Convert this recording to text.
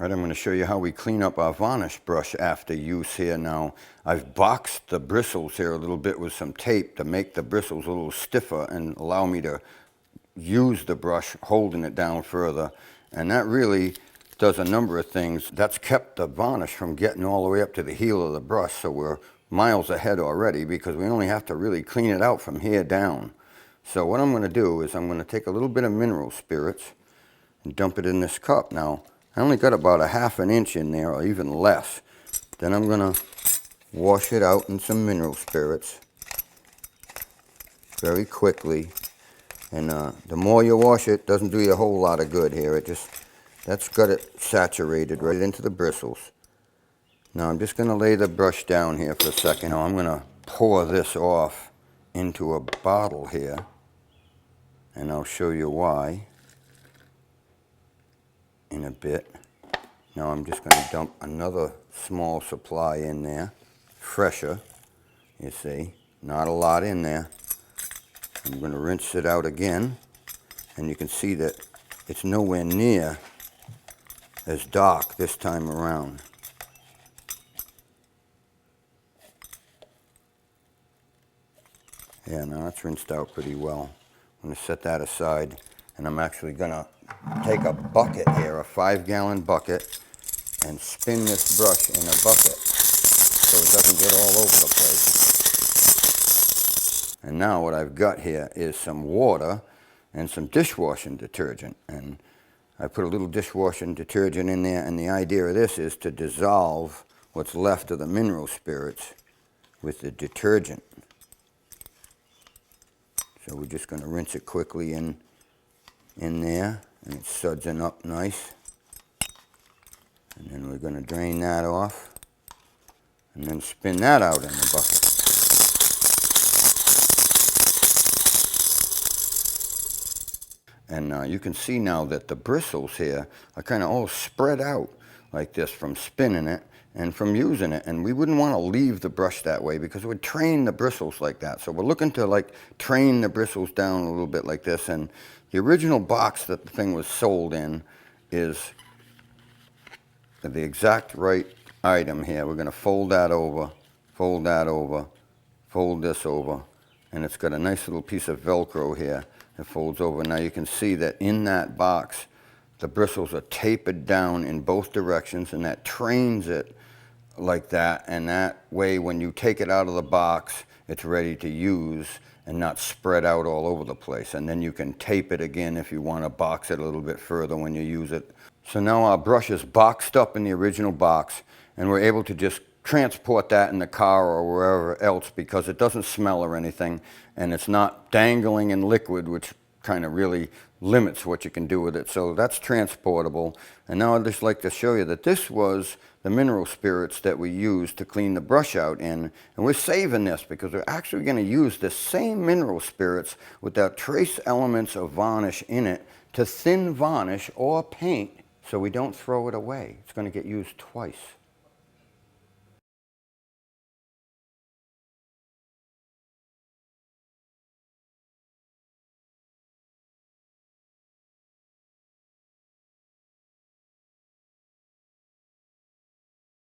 All right, I'm going to show you how we clean up our varnish brush after use here now. I've boxed the bristles here a little bit with some tape to make the bristles a little stiffer and allow me to use the brush holding it down further. And that really does a number of things. That's kept the varnish from getting all the way up to the heel of the brush, so we're miles ahead already because we only have to really clean it out from here down. So what I'm going to do is I'm going to take a little bit of mineral spirits and dump it in this cup. Now, I only got about a ½ an inch in there, or even less. Then I'm going to wash it out in some mineral spirits very quickly. And the more you wash it, doesn't do you a whole lot of good here. That's got it saturated right into the bristles. Now I'm just going to lay the brush down here for a second. Now I'm going to pour this off into a bottle here, and I'll show you why in a bit. Now I'm just going to dump another small supply in there, fresher, you see, not a lot in there. I'm going to rinse it out again, and you can see that it's nowhere near as dark this time around. Yeah, now it's rinsed out pretty well. I'm going to set that aside, and I'm actually going to take a bucket here, a 5-gallon bucket, and spin this brush in a bucket so it doesn't get all over the place. And now what I've got here is some water and some dishwashing detergent. And I put a little dishwashing detergent in there, and the idea of this is to dissolve what's left of the mineral spirits with the detergent. So we're just going to rinse it quickly in there, and it's sudsing up nice. And then we're going to drain that off, and then spin that out in the bucket. And you can see now that the bristles here are kind of all spread out like this from spinning it and from using it. And we wouldn't want to leave the brush that way because it would train the bristles like that. So we're looking to like train the bristles down a little bit like this. And the original box that the thing was sold in is the exact right item here. We're going to fold that over, fold that over, fold this over. And it's got a nice little piece of Velcro here. It folds over. Now you can see that in that box, the bristles are tapered down in both directions, and that trains it like that. And that way, when you take it out of the box, it's ready to use and not spread out all over the place. And then you can tape it again if you want to box it a little bit further when you use it. So now our brush is boxed up in the original box, and we're able to just transport that in the car or wherever else because it doesn't smell or anything, and it's not dangling in liquid, which kind of really limits what you can do with it. So that's transportable. And now I'd just like to show you that this was the mineral spirits that we used to clean the brush out in. And we're saving this because we're actually going to use the same mineral spirits without trace elements of varnish in it to thin varnish or paint, so we don't throw it away. It's going to get used twice.